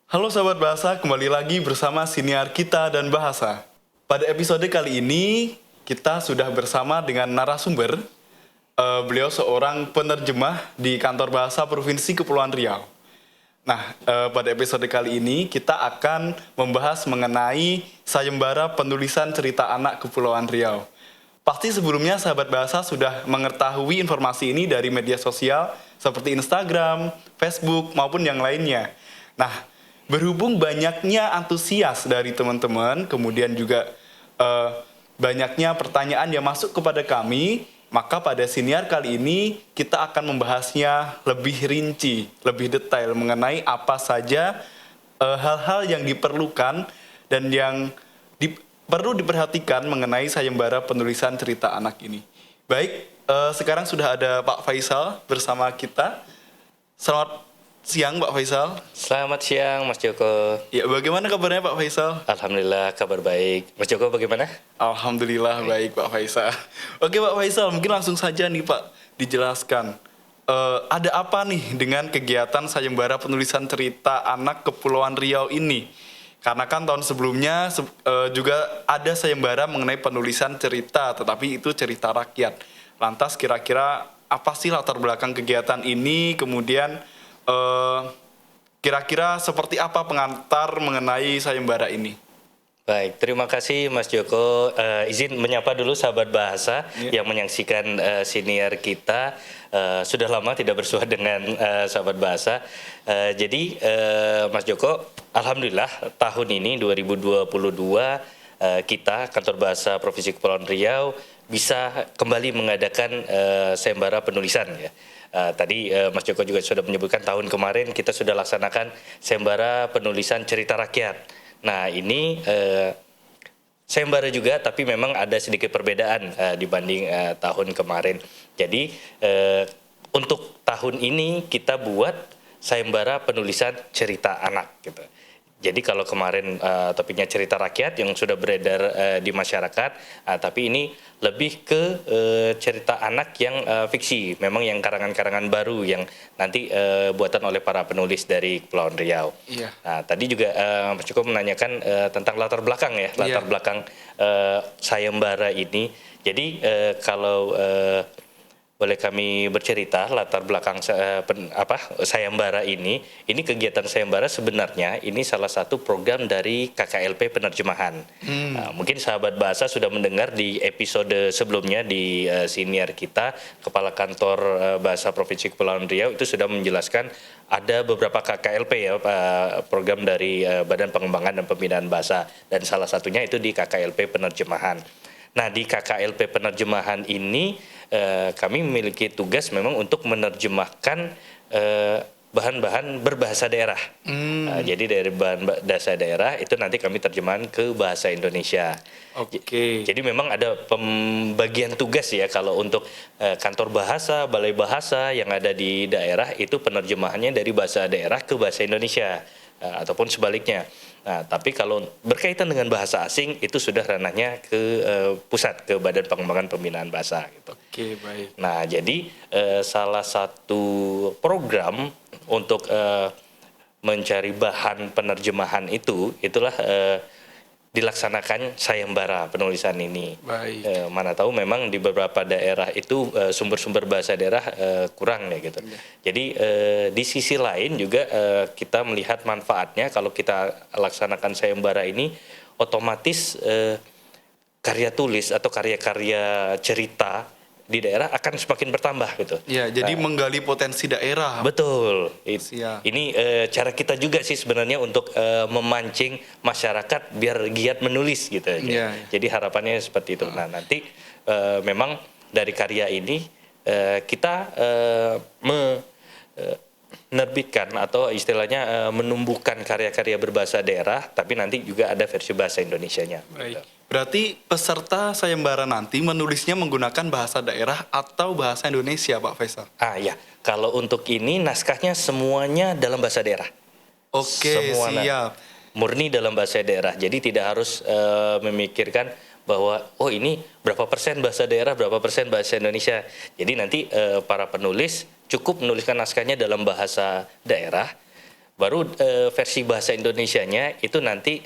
Halo sahabat bahasa, kembali lagi bersama siniar kita dan bahasa. Pada episode kali ini, kita sudah bersama dengan narasumber. Beliau seorang penerjemah di kantor bahasa Provinsi Kepulauan Riau. Nah, pada episode kali ini kita akan membahas mengenai sayembara penulisan cerita anak Kepulauan Riau. Pasti sebelumnya sahabat bahasa sudah mengetahui informasi ini dari media sosial seperti Instagram, Facebook, maupun yang lainnya. Nah, berhubung banyaknya antusias dari teman-teman, kemudian juga banyaknya pertanyaan yang masuk kepada kami, maka pada siniar kali ini kita akan membahasnya lebih rinci, lebih detail mengenai apa saja hal-hal yang diperlukan dan yang perlu diperhatikan mengenai sayembara penulisan cerita anak ini. Baik, sekarang sudah ada Pak Faisal bersama kita. Selamat siang Pak Faisal. Selamat siang Mas Joko. Ya, bagaimana kabarnya Pak Faisal? Alhamdulillah kabar baik. Mas Joko bagaimana? Alhamdulillah baik Pak Faisal. Oke Pak Faisal, mungkin langsung saja nih Pak dijelaskan. Ada apa nih dengan kegiatan sayembara penulisan cerita anak Kepulauan Riau ini? Karena kan tahun sebelumnya juga ada sayembara mengenai penulisan cerita, tetapi itu cerita rakyat. Lantas kira-kira apa sih latar belakang kegiatan ini? Kemudian kira-kira seperti apa pengantar mengenai sayembara ini? Baik, terima kasih Mas Joko. Izin menyapa dulu sahabat bahasa yang menyaksikan siniar kita. Sudah lama tidak bersua dengan sahabat bahasa. Jadi Mas Joko, alhamdulillah tahun ini 2022 kita kantor bahasa Provinsi Kepulauan Riau bisa kembali mengadakan sayembara penulisan ya. Tadi Mas Joko juga sudah menyebutkan tahun kemarin kita sudah laksanakan sayembara penulisan cerita rakyat. Nah ini sayembara juga, tapi memang ada sedikit perbedaan dibanding tahun kemarin. Jadi untuk tahun ini kita buat sayembara penulisan cerita anak gitu. Jadi kalau kemarin topiknya cerita rakyat yang sudah beredar di masyarakat, tapi ini lebih ke cerita anak yang fiksi, memang yang karangan-karangan baru yang nanti buatan oleh para penulis dari Kepulauan Riau. Iya. Nah, tadi juga Mas Joko menanyakan tentang latar belakang ya, latar belakang sayembara ini. Jadi kalau boleh kami bercerita latar belakang sayembara ini kegiatan sayembara sebenarnya ini salah satu program dari KKLP penerjemahan. Mungkin sahabat bahasa sudah mendengar di episode sebelumnya di siniar kita, Kepala Kantor Bahasa Provinsi Kepulauan Riau itu sudah menjelaskan ada beberapa KKLP ya, program dari Badan Pengembangan dan Pembinaan Bahasa, dan salah satunya itu di KKLP penerjemahan. Nah, di KKLP penerjemahan ini kami memiliki tugas memang untuk menerjemahkan bahan-bahan berbahasa daerah. Jadi dari bahan bahasa daerah itu nanti kami terjemahan ke bahasa Indonesia. Oke. Jadi memang ada pembagian tugas ya, kalau untuk kantor bahasa, balai bahasa yang ada di daerah itu penerjemahannya dari bahasa daerah ke bahasa Indonesia. Ataupun sebaliknya. Nah, tapi kalau berkaitan dengan bahasa asing itu sudah ranahnya ke pusat, ke Badan Pengembangan Pembinaan Bahasa gitu. Oke, baik. Nah, jadi salah satu program untuk mencari bahan penerjemahan itulah dilaksanakan sayembara penulisan ini. Baik. Mana tahu memang di beberapa daerah itu sumber-sumber bahasa daerah kurang ya gitu. Jadi di sisi lain juga kita melihat manfaatnya kalau kita laksanakan sayembara ini, otomatis karya tulis atau karya-karya cerita di daerah akan semakin bertambah gitu. Ya, jadi menggali potensi daerah. Betul. Siap. Ini cara kita juga sih sebenarnya untuk memancing masyarakat biar giat menulis gitu. Ya. Jadi harapannya seperti itu. Nah, nanti memang dari karya ini kita menerbitkan atau istilahnya menumbuhkan karya-karya berbahasa daerah, tapi nanti juga ada versi bahasa Indonesianya. Baik. Gitu. Berarti peserta sayembara nanti menulisnya menggunakan bahasa daerah atau bahasa Indonesia, Pak Faisal? Ya, kalau untuk ini naskahnya semuanya dalam bahasa daerah. Oke, siap. Murni dalam bahasa daerah. Jadi tidak harus memikirkan bahwa oh ini berapa persen bahasa daerah, berapa persen bahasa Indonesia. Jadi nanti para penulis cukup menuliskan naskahnya dalam bahasa daerah. Baru versi bahasa Indonesianya itu nanti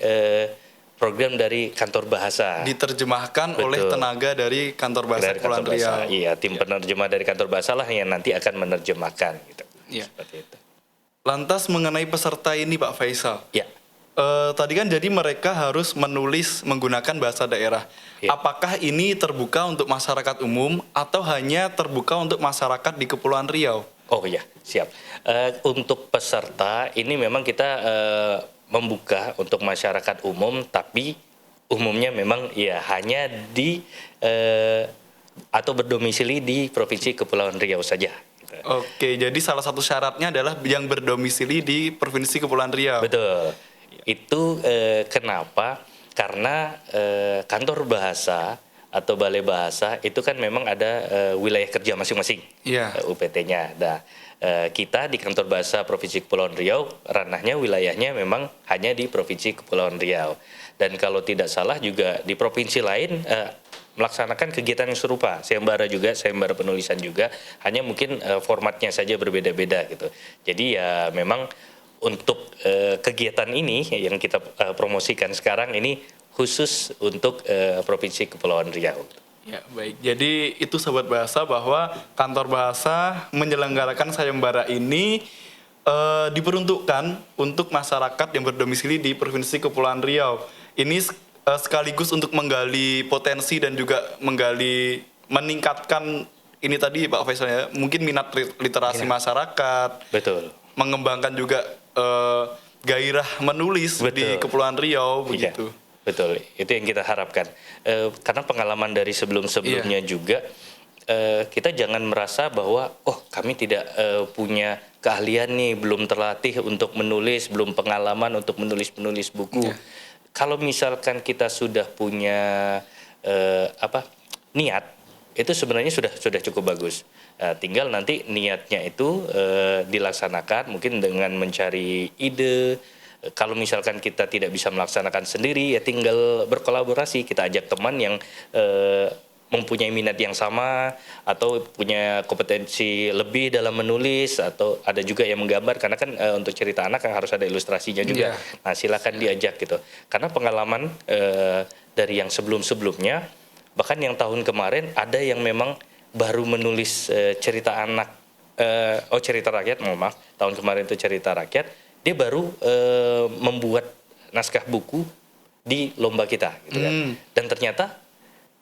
program dari kantor bahasa. Diterjemahkan oleh Betul. tenaga dari kantor bahasa Dari Kepulauan kantor bahasa. Riau. Iya, tim penerjemah dari kantor bahasa lah yang nanti akan menerjemahkan gitu. Iya. Seperti itu. Lantas mengenai peserta ini Pak Faisal, Ya. tadi kan jadi mereka harus menulis menggunakan bahasa daerah. Ya. Apakah ini terbuka untuk masyarakat umum atau hanya terbuka untuk masyarakat di Kepulauan Riau? Oh iya, siap. Untuk peserta ini memang kita membuka untuk masyarakat umum, tapi umumnya memang ya hanya di atau berdomisili di Provinsi Kepulauan Riau saja. Gitu. Oke, jadi salah satu syaratnya adalah yang berdomisili di Provinsi Kepulauan Riau. Betul. Itu kenapa? Karena kantor bahasa atau balai bahasa itu kan memang ada wilayah kerja masing-masing, Iya. UPT-nya. Nah, kita di kantor bahasa Provinsi Kepulauan Riau, ranahnya wilayahnya memang hanya di Provinsi Kepulauan Riau. Dan kalau tidak salah juga di provinsi lain melaksanakan kegiatan yang serupa, sayembara juga, sayembara penulisan juga, hanya mungkin formatnya saja berbeda-beda gitu. Jadi ya memang untuk kegiatan ini yang kita promosikan sekarang ini khusus untuk Provinsi Kepulauan Riau. Ya, baik. Jadi itu Sobat Bahasa bahwa kantor bahasa menyelenggarakan sayembara ini diperuntukkan untuk masyarakat yang berdomisili di Provinsi Kepulauan Riau. Ini sekaligus untuk menggali potensi dan juga meningkatkan ini tadi Pak Faisal ya, mungkin minat literasi masyarakat, Betul. mengembangkan juga gairah menulis di Betul. Kepulauan Riau begitu. Iya, betul, itu yang kita harapkan. Karena pengalaman dari sebelum-sebelumnya juga, kita jangan merasa bahwa kami tidak punya keahlian nih, belum terlatih untuk menulis, belum pengalaman untuk menulis buku. Iya. Kalau misalkan kita sudah punya niat, itu sebenarnya sudah cukup bagus. Tinggal nanti niatnya itu dilaksanakan mungkin dengan mencari ide. Kalau misalkan kita tidak bisa melaksanakan sendiri, ya tinggal berkolaborasi. Kita ajak teman yang mempunyai minat yang sama atau punya kompetensi lebih dalam menulis, atau ada juga yang menggambar karena kan untuk cerita anak kan harus ada ilustrasinya juga. Iya. Nah, silakan diajak gitu. Karena pengalaman dari yang sebelum-sebelumnya, bahkan yang tahun kemarin ada yang memang baru menulis cerita anak, cerita rakyat, mohon maaf, tahun kemarin itu cerita rakyat, dia baru membuat naskah buku di lomba kita gitu kan. Dan ternyata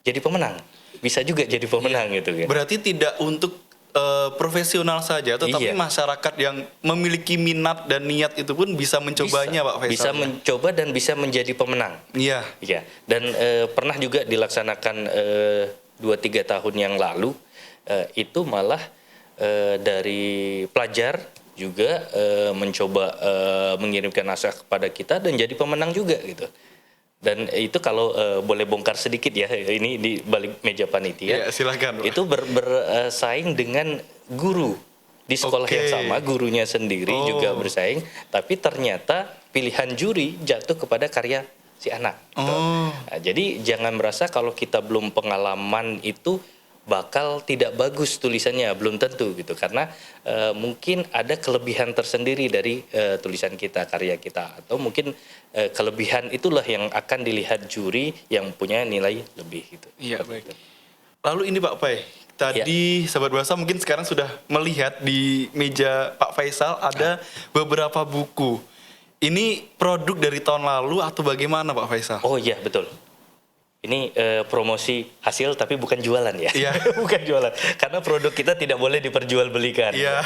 jadi pemenang. Bisa juga jadi pemenang gitu kan. Berarti tidak untuk profesional saja, tetapi Iya. masyarakat yang memiliki minat dan niat itu pun bisa mencobanya, Pak Faisal. Bisa mencoba dan bisa menjadi pemenang. Iya. Iya. Dan pernah juga dilaksanakan 2-3 tahun yang lalu, itu malah dari pelajar juga mencoba mengirimkan naskah kepada kita dan jadi pemenang juga gitu. Dan itu kalau boleh bongkar sedikit ya, ini di balik meja panitia. Iya, silakan, Pak. Itu bersaing dengan guru di sekolah Oke. yang sama, gurunya sendiri juga bersaing, tapi ternyata pilihan juri jatuh kepada karya si anak. Gitu. Nah, jadi jangan merasa kalau kita belum pengalaman itu bakal tidak bagus tulisannya, belum tentu gitu, karena mungkin ada kelebihan tersendiri dari tulisan kita, karya kita, atau mungkin kelebihan itulah yang akan dilihat juri yang punya nilai lebih gitu. Iya, baik. Lalu ini Pak Pai, tadi Sahabat Bahasa mungkin sekarang sudah melihat di meja Pak Faisal ada beberapa buku. Ini produk dari tahun lalu atau bagaimana Pak Faisal? Oh iya, betul. Ini promosi hasil tapi bukan jualan ya. Iya. Bukan jualan. Karena produk kita tidak boleh diperjualbelikan. Iya.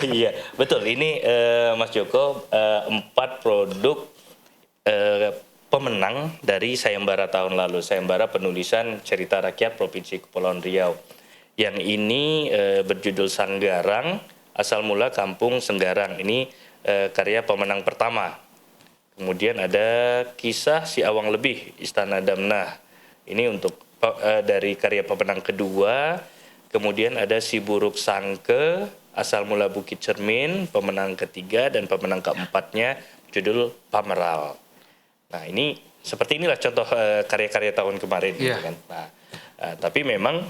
Iya, betul. Ini Mas Joko 4 produk pemenang dari sayembara tahun lalu, sayembara penulisan cerita rakyat Provinsi Kepulauan Riau. Yang ini berjudul Sanggarang, asal mula Kampung Senggarang. Ini karya pemenang pertama. Kemudian ada Kisah Si Awang Lebih, Istana Damnah. Ini untuk dari karya pemenang kedua. Kemudian ada Si Buruk Sangke, asal mula Bukit Cermin, pemenang ketiga, dan pemenang keempatnya judul Pameral. Nah, ini seperti inilah contoh karya-karya tahun kemarin gitu kan. Nah, tapi memang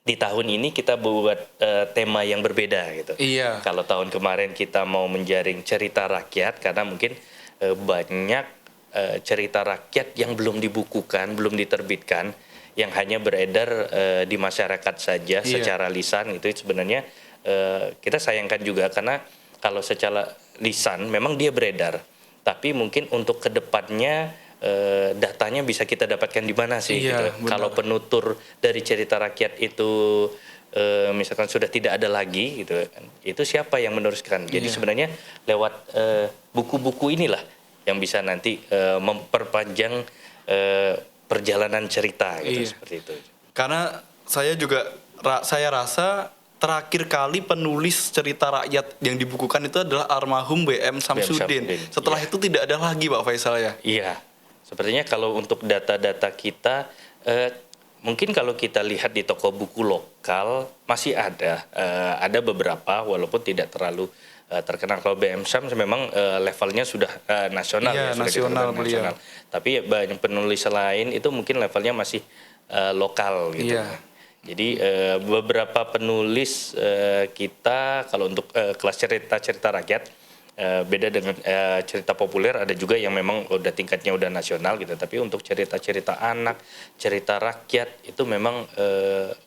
di tahun ini kita buat tema yang berbeda gitu. Iya. Kalau tahun kemarin kita mau menjaring cerita rakyat karena mungkin banyak cerita rakyat yang belum dibukukan, belum diterbitkan, yang hanya beredar di masyarakat saja secara lisan. Itu sebenarnya kita sayangkan juga karena kalau secara lisan memang dia beredar, tapi mungkin untuk kedepannya datanya bisa kita dapatkan di mana sih Iya, gitu. benar. Kalau penutur dari cerita rakyat itu misalkan sudah tidak ada lagi gitu kan, itu siapa yang meneruskan? Jadi Iya. sebenarnya lewat buku-buku inilah yang bisa nanti memperpanjang perjalanan cerita gitu, Iya. seperti itu. Karena saya juga saya rasa terakhir kali penulis cerita rakyat yang dibukukan itu adalah almarhum BM Samsudin. Samsudin, Setelah iya. itu tidak ada lagi Pak Faisal ya. Iya, sepertinya kalau untuk data-data kita, mungkin kalau kita lihat di toko buku lokal masih ada beberapa walaupun tidak terlalu terkenal. Kalau BM Sam memang levelnya sudah nasional Iya, ya, sudah kita nasional katakan beliau. nasional. Tapi banyak penulis lain itu mungkin levelnya masih lokal gitu. Iya. Jadi beberapa penulis kita kalau untuk kelas cerita rakyat beda dengan cerita populer, ada juga yang memang udah tingkatnya udah nasional gitu. Tapi untuk cerita-cerita anak, cerita rakyat itu memang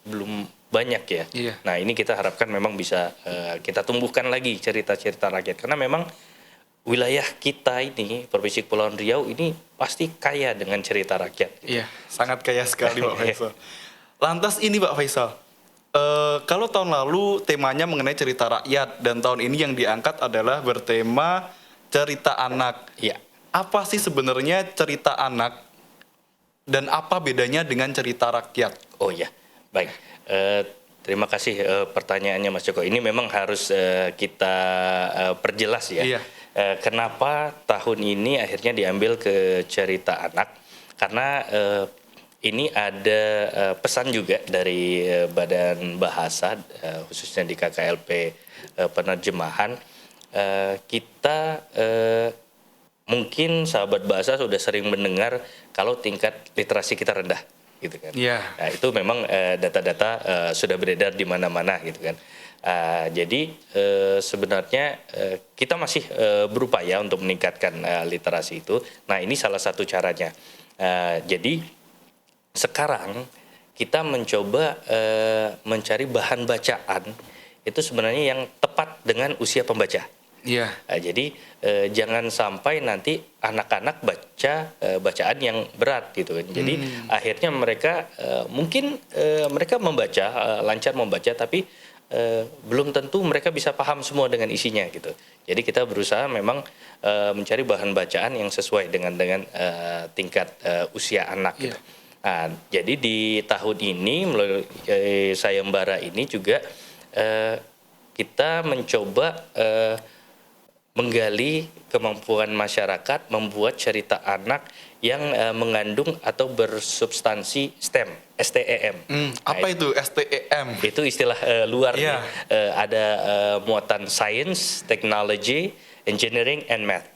belum banyak ya. Iya. Nah ini kita harapkan memang bisa kita tumbuhkan lagi cerita-cerita rakyat karena memang wilayah kita ini Provinsi Kepulauan Riau ini pasti kaya dengan cerita rakyat. Iya, sangat kaya sekali Pak Faisal. Lantas ini Pak Faisal, kalau tahun lalu temanya mengenai cerita rakyat dan tahun ini yang diangkat adalah bertema cerita anak. Iya. Apa sih sebenarnya cerita anak dan apa bedanya dengan cerita rakyat? Oh ya, baik. Terima kasih pertanyaannya Mas Joko. Ini memang harus kita perjelas ya. Iya. Kenapa tahun ini akhirnya diambil ke cerita anak? Karena ini ada pesan juga dari Badan Bahasa, khususnya di KKLP penerjemahan. Kita mungkin sahabat bahasa sudah sering mendengar kalau tingkat literasi kita rendah, gitu kan. Iya. Nah, itu memang data-data sudah beredar di mana-mana, gitu kan. Jadi sebenarnya kita masih berupaya untuk meningkatkan literasi itu. Nah, ini salah satu caranya. Jadi sekarang kita mencoba mencari bahan bacaan itu sebenarnya yang tepat dengan usia pembaca. Iya. Jadi jangan sampai nanti anak-anak baca bacaan yang berat gitu kan. Jadi akhirnya mereka mungkin mereka membaca lancar membaca tapi belum tentu mereka bisa paham semua dengan isinya gitu. Jadi kita berusaha memang mencari bahan bacaan yang sesuai dengan tingkat usia anak gitu. Nah, jadi di tahun ini melalui sayembara ini juga kita mencoba menggali kemampuan masyarakat membuat cerita anak yang mengandung atau bersubstansi STEM, STEM. Apa itu STEM? Itu istilah luar Iya. nih. Ada muatan science, technology, engineering, and math.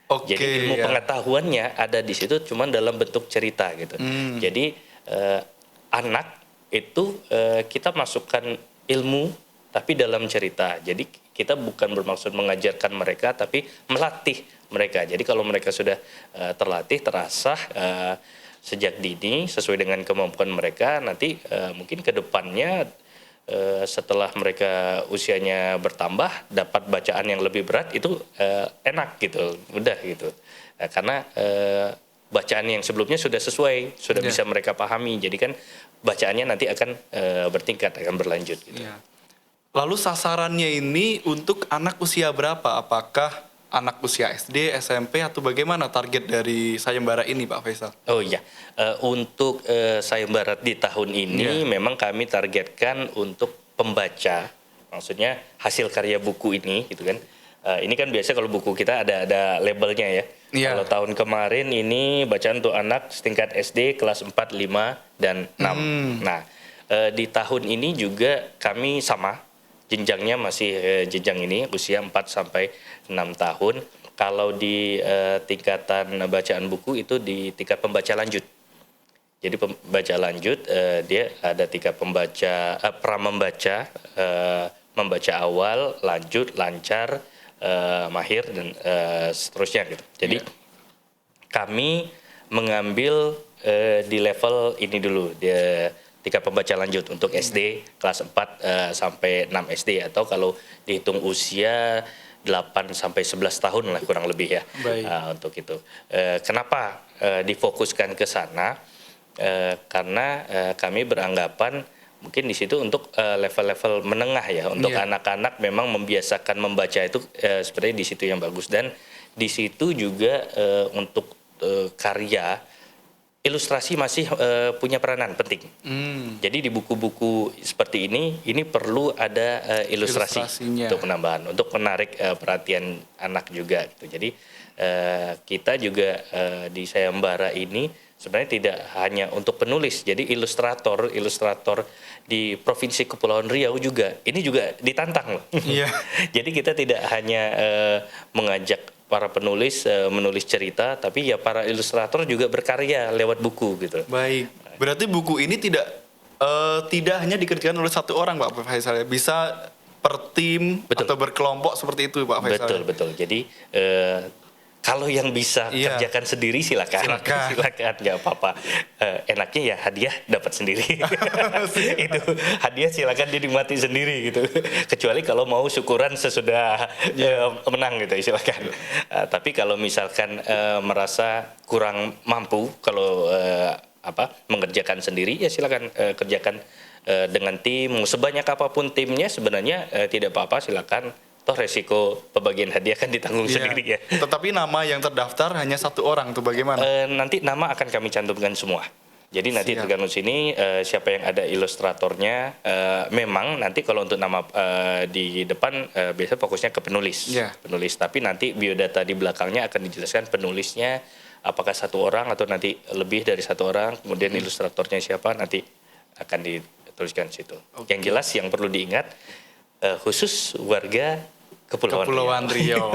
Oke. Jadi ilmu ya. pengetahuannya ada di situ cuman dalam bentuk cerita gitu. Jadi anak itu kita masukkan ilmu tapi dalam cerita. Jadi kita bukan bermaksud mengajarkan mereka tapi melatih mereka. Jadi kalau mereka sudah terlatih, terasah sejak dini sesuai dengan kemampuan mereka, nanti mungkin ke depannya setelah mereka usianya bertambah dapat bacaan yang lebih berat itu enak gitu, mudah gitu. Karena bacaan yang sebelumnya sudah sesuai, sudah Ya. bisa mereka pahami. Jadi kan bacaannya nanti akan bertingkat, akan berlanjut gitu. Iya. Lalu sasarannya ini untuk anak usia berapa? Apakah anak usia SD, SMP atau bagaimana target dari sayembara ini Pak Faisal? Oh iya, untuk sayembara di tahun ini memang kami targetkan untuk pembaca, maksudnya hasil karya buku ini, gitu kan. Ini kan biasa kalau buku kita ada labelnya ya. Iya. Kalau tahun kemarin ini bacaan untuk anak setingkat SD kelas 4, 5, dan 6. Nah, di tahun ini juga kami sama, jenjangnya masih jenjang ini, usia 4 sampai 6 tahun. Kalau di tingkatan bacaan buku itu di tingkat pembaca lanjut. Jadi pembaca lanjut dia ada 3 pembaca pramembaca, membaca awal, lanjut, lancar, mahir dan seterusnya gitu. Jadi kami mengambil di level ini dulu, dia 3 pembaca lanjut untuk SD kelas 4 sampai 6 SD, atau kalau dihitung usia 8 sampai 11 tahun lah kurang lebih ya. Untuk itu. Kenapa difokuskan ke sana? Karena kami beranggapan mungkin di situ untuk level-level menengah ya, untuk anak-anak memang membiasakan membaca itu sebenarnya di situ yang bagus, dan di situ juga untuk karya ilustrasi masih punya peranan penting. Jadi di buku-buku seperti ini perlu ada ilustrasi untuk penambahan, untuk menarik perhatian anak juga gitu. Jadi kita juga di Sayembara ini sebenarnya tidak hanya untuk penulis, jadi ilustrator di Provinsi Kepulauan Riau juga ini juga ditantang loh. Jadi kita tidak hanya mengajak para penulis menulis cerita, tapi ya para ilustrator juga berkarya lewat buku gitu. Baik, berarti buku ini tidak hanya dikerjakan oleh satu orang Pak Faisal ya, bisa per tim atau berkelompok seperti itu Pak Faisal. Betul. Jadi kalau yang bisa kerjakan sendiri silakan, nggak apa-apa. Enaknya ya hadiah dapat sendiri. Itu hadiah silakan dinikmati sendiri gitu. Kecuali kalau mau syukuran sesudah menang gitu, silakan. Tapi kalau misalkan merasa kurang mampu kalau mengerjakan sendiri, ya silakan kerjakan dengan tim. Sebanyak apapun timnya sebenarnya tidak apa-apa, silakan. Toh resiko pembagian hadiah kan ditanggung sendiri ya. Tetapi nama yang terdaftar hanya satu orang, tuh bagaimana? Nanti nama akan kami cantumkan semua. Jadi nanti tergantung sini siapa yang ada ilustratornya. Memang nanti kalau untuk nama di depan biasa fokusnya ke penulis. Penulis, tapi nanti biodata di belakangnya akan dijelaskan penulisnya apakah satu orang atau nanti lebih dari satu orang. Kemudian ilustratornya siapa nanti akan dituliskan situ. Yang jelas yang perlu diingat khusus warga Kepulauan Riau.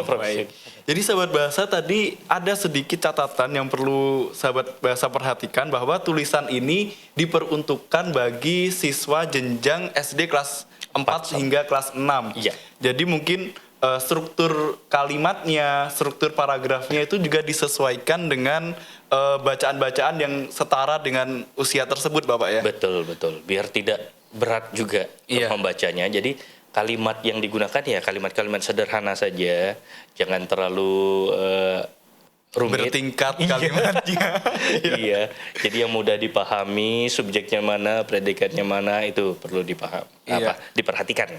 Jadi sahabat bahasa, tadi ada sedikit catatan yang perlu sahabat bahasa perhatikan, bahwa tulisan ini diperuntukkan bagi siswa jenjang SD kelas 4 hingga kelas 6. Jadi mungkin struktur kalimatnya, struktur paragrafnya itu juga disesuaikan dengan bacaan-bacaan yang setara dengan usia tersebut Bapak ya. Betul. Biar tidak berat juga membacanya. Jadi kalimat yang digunakan ya kalimat-kalimat sederhana saja, jangan terlalu rumit. Bertingkat kalimatnya. Jadi yang mudah dipahami, subjeknya mana, predikatnya mana, itu perlu diperhatikan.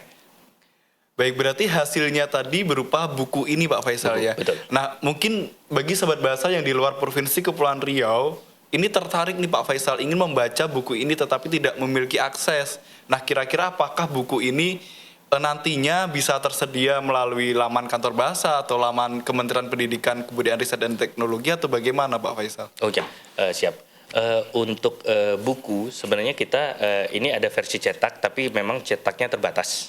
Baik, berarti hasilnya tadi berupa buku ini Pak Faisal ya. Betul. Nah, mungkin bagi sahabat bahasa yang di luar Provinsi Kepulauan Riau, ini tertarik nih Pak Faisal ingin membaca buku ini tetapi tidak memiliki akses. Nah, kira-kira apakah buku ini nantinya bisa tersedia melalui laman kantor bahasa atau laman Kementerian Pendidikan, Kebudayaan, Riset dan Teknologi, atau bagaimana Pak Faisal? Siap. Untuk buku sebenarnya kita ini ada versi cetak, tapi memang cetaknya terbatas.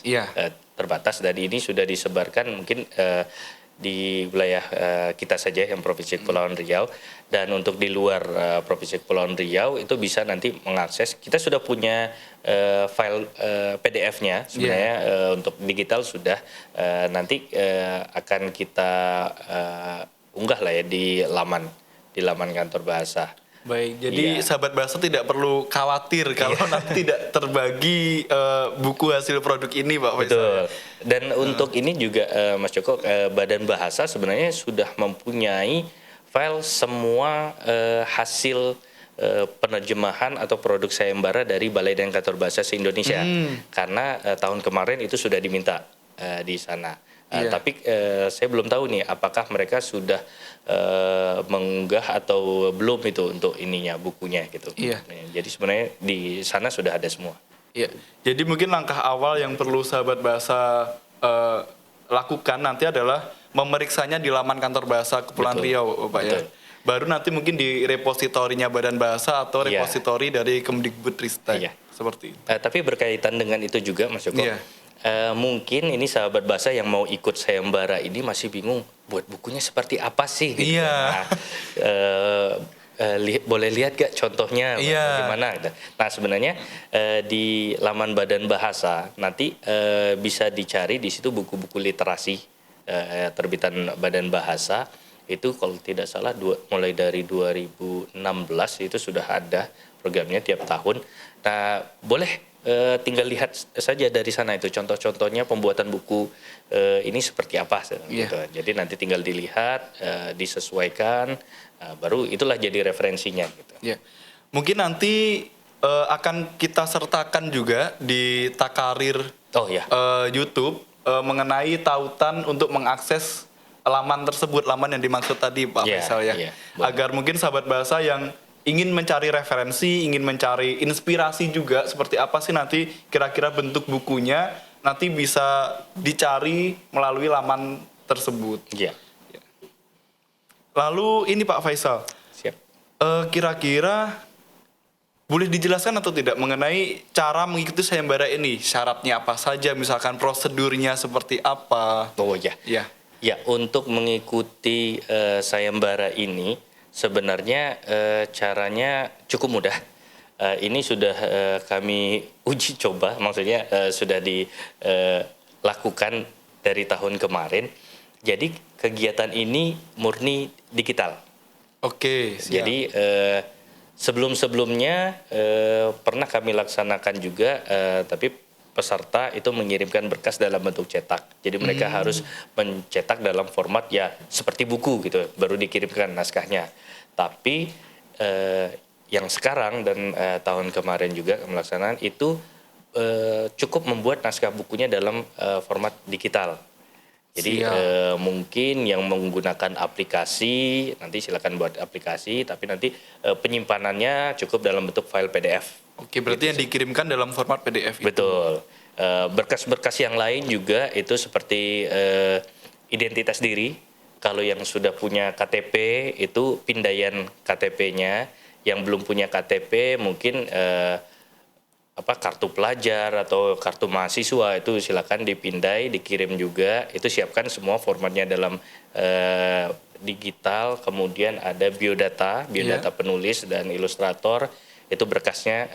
Terbatas, dan ini sudah disebarkan mungkin di wilayah kita saja yang Provinsi Kepulauan Riau, dan untuk di luar Provinsi Kepulauan Riau itu bisa nanti mengakses. Kita sudah punya file PDF-nya sebenarnya. Untuk digital sudah, nanti akan kita unggah lah ya di laman kantor bahasa. Baik, jadi sahabat bahasa tidak perlu khawatir kalau nanti tidak terbagi buku hasil produk ini Pak Faisal. Betul. Dan untuk ini juga Mas Joko, Badan Bahasa sebenarnya sudah mempunyai file semua hasil penerjemahan atau produk sayembara dari Balai dan Kantor Bahasa se-Indonesia. Karena tahun kemarin itu sudah diminta di sana. Tapi saya belum tahu nih apakah mereka sudah mengunggah atau belum itu untuk ininya, bukunya gitu. Jadi sebenarnya di sana sudah ada semua. Jadi mungkin langkah awal yang perlu sahabat bahasa lakukan nanti adalah memeriksanya di laman kantor bahasa Kepulauan Riau Pak ya. Baru nanti mungkin di repositorinya Badan Bahasa atau repositori dari Kemdikbudristek. Seperti itu. Tapi berkaitan dengan itu juga Mas Joko. Mungkin ini sahabat bahasa yang mau ikut sayembara ini masih bingung buat bukunya seperti apa sih gitu. boleh lihat gak contohnya Iya. bagaimana gitu. Nah sebenarnya di laman Badan Bahasa nanti bisa dicari di situ buku-buku literasi terbitan Badan Bahasa itu kalau tidak salah mulai dari 2016 itu sudah ada programnya tiap tahun. Nah boleh tinggal lihat saja dari sana itu contoh-contohnya pembuatan buku ini seperti apa gitu. Jadi nanti tinggal dilihat, disesuaikan, baru itulah jadi referensinya gitu. Ya. Mungkin nanti akan kita sertakan juga di Takarir Oh ya. YouTube mengenai tautan untuk mengakses laman tersebut, laman yang dimaksud tadi Pak Iya, Faisal ya. iya, boleh. Agar mungkin sahabat bahasa yang ingin mencari referensi, ingin mencari inspirasi juga seperti apa sih nanti kira-kira bentuk bukunya, nanti bisa dicari melalui laman tersebut. Iya. Lalu ini Pak Faisal, Siap. kira-kira boleh dijelaskan atau tidak mengenai cara mengikuti sayembara ini? Syaratnya apa saja, misalkan prosedurnya seperti apa? Oh ya. Ya. Ya, untuk mengikuti sayembara ini sebenarnya caranya cukup mudah. Ini sudah kami uji coba, maksudnya sudah dilakukan dari tahun kemarin. Jadi kegiatan ini murni digital. Oke, siap. Jadi sebelum-sebelumnya pernah kami laksanakan juga, tapi peserta itu mengirimkan berkas dalam bentuk cetak. Jadi mereka harus mencetak dalam format ya seperti buku gitu, baru dikirimkan naskahnya. Tapi yang sekarang dan tahun kemarin juga melaksanakan itu cukup membuat naskah bukunya dalam format digital. Jadi mungkin yang menggunakan aplikasi nanti silakan buat aplikasi, tapi nanti penyimpanannya cukup dalam bentuk file PDF. Oke, berarti yang dikirimkan dalam format PDF itu. Betul. Berkas-berkas yang lain juga itu seperti identitas diri. Kalau yang sudah punya KTP itu pindaian KTP-nya. Yang belum punya KTP mungkin kartu pelajar atau kartu mahasiswa itu silakan dipindai, dikirim juga. Itu siapkan semua formatnya dalam digital. Kemudian ada biodata penulis dan ilustrator. Itu berkasnya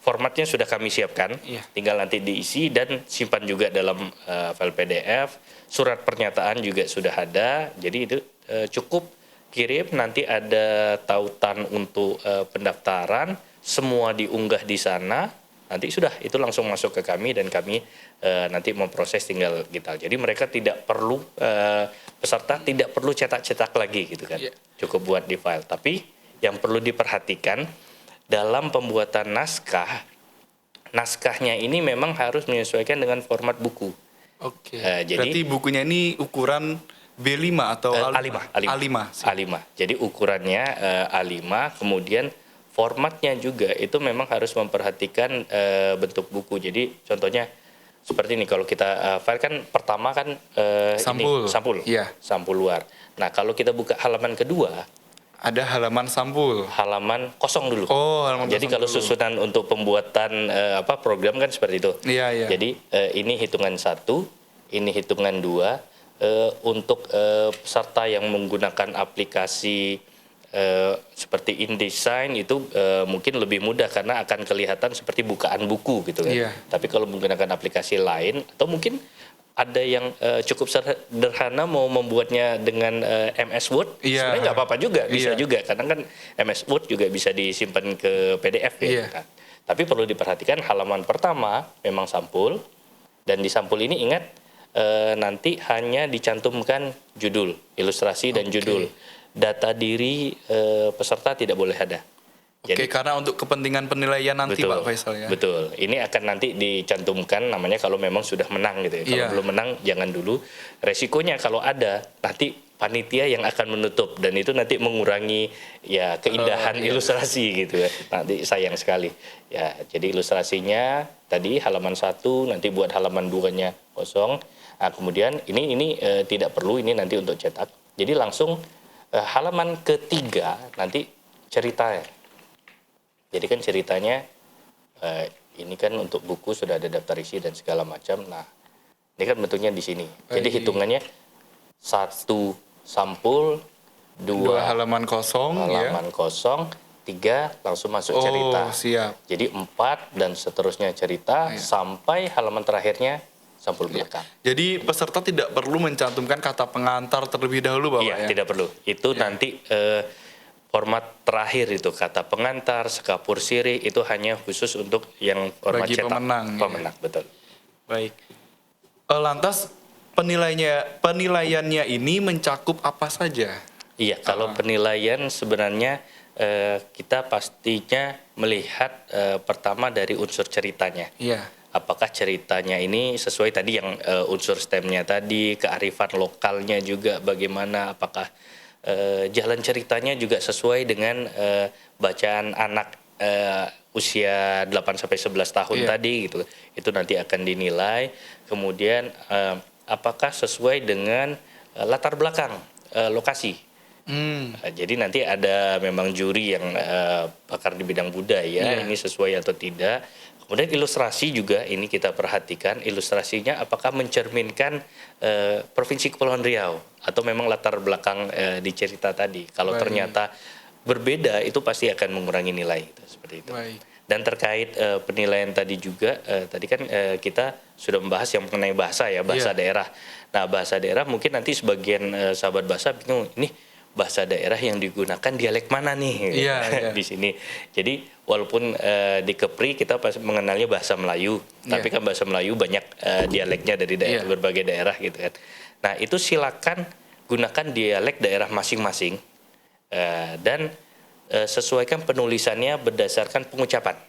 formatnya sudah kami siapkan. Tinggal nanti diisi dan simpan juga dalam file PDF. Surat pernyataan juga sudah ada. Jadi itu cukup kirim, nanti ada tautan untuk pendaftaran, semua diunggah di sana, nanti sudah itu langsung masuk ke kami dan kami nanti memproses tinggal digital. Jadi mereka tidak perlu peserta tidak perlu cetak-cetak lagi gitu kan, cukup buat di file. Tapi yang perlu diperhatikan dalam pembuatan naskahnya ini memang harus menyesuaikan dengan format buku. Oke. Jadi berarti bukunya ini ukuran B5 atau A5. Jadi ukurannya A5, kemudian formatnya juga itu memang harus memperhatikan bentuk buku. Jadi contohnya seperti ini, kalau kita file kan pertama kan sampul luar. Nah kalau kita buka halaman kedua, ada halaman sampul. Halaman kosong dulu. Oh, halaman Jadi kosong kalau dulu. susunan untuk pembuatan program kan seperti itu. Iya. Jadi ini hitungan 1, ini hitungan 2. Untuk peserta yang menggunakan aplikasi seperti InDesign itu mungkin lebih mudah karena akan kelihatan seperti bukaan buku gitu kan. Iya. Tapi kalau menggunakan aplikasi lain atau mungkin ada yang cukup sederhana mau membuatnya dengan MS Word, sebenarnya nggak apa-apa juga, bisa juga karena kan MS Word juga bisa disimpan ke PDF ya. Nah, tapi perlu diperhatikan halaman pertama memang sampul, dan di sampul ini ingat nanti hanya dicantumkan judul, ilustrasi dan judul. Data diri peserta tidak boleh ada. Jadi, karena untuk kepentingan penilaian nanti betul, Pak Faisal ya. Betul. Ini akan nanti dicantumkan namanya kalau memang sudah menang gitu ya. Kalau belum menang jangan dulu. Resikonya kalau ada nanti panitia yang akan menutup dan itu nanti mengurangi ya keindahan ilustrasi gitu ya. Nanti sayang sekali. Ya, jadi ilustrasinya tadi halaman 1, nanti buat halaman 2-nya kosong. Nah, kemudian ini tidak perlu, ini nanti untuk cetak. Jadi langsung halaman ketiga nanti ceritanya. Jadi kan ceritanya ini kan untuk buku sudah ada daftar isi dan segala macam. Nah, ini kan bentuknya di sini. Jadi hitungannya 1 sampul Dua halaman kosong, halaman kosong, 3 langsung masuk Oh, cerita. siap. Jadi 4 dan seterusnya cerita sampai halaman terakhirnya sampul belakang. Jadi peserta tidak perlu mencantumkan kata pengantar terlebih dahulu, Bapak Iya, ya? tidak perlu. Itu nanti format terakhir itu kata pengantar, sekapur sirih itu hanya khusus untuk yang format Bagi cetak. pemenang, ya. Pemenang, betul. Baik. Lantas penilaiannya ini mencakup apa saja? Iya, kalau penilaian sebenarnya kita pastinya melihat pertama dari unsur ceritanya. Iya. Apakah ceritanya ini sesuai tadi yang unsur STEM-nya tadi, kearifan lokalnya juga bagaimana, apakah jalan ceritanya juga sesuai dengan bacaan anak usia 8 sampai 11 tahun Iya. tadi gitu. Itu nanti akan dinilai. Kemudian apakah sesuai dengan latar belakang lokasi. Jadi nanti ada memang juri yang pakar di bidang budaya, ini sesuai atau tidak. Kemudian ilustrasi juga ini kita perhatikan, ilustrasinya apakah mencerminkan Provinsi Kepulauan Riau atau memang latar belakang di cerita tadi. Kalau ternyata berbeda itu pasti akan mengurangi nilai gitu, seperti itu. Baik. Dan terkait penilaian tadi juga, tadi kan kita sudah membahas yang mengenai bahasa ya, bahasa daerah. Nah, bahasa daerah mungkin nanti sebagian sahabat bahasa bingung, ini bahasa daerah yang digunakan dialek mana nih di sini. Jadi walaupun di Kepri kita pasti mengenalnya bahasa Melayu, tapi kan bahasa Melayu banyak dialeknya dari berbagai daerah gitu kan. Nah, itu silakan gunakan dialek daerah masing-masing dan sesuaikan penulisannya berdasarkan pengucapan.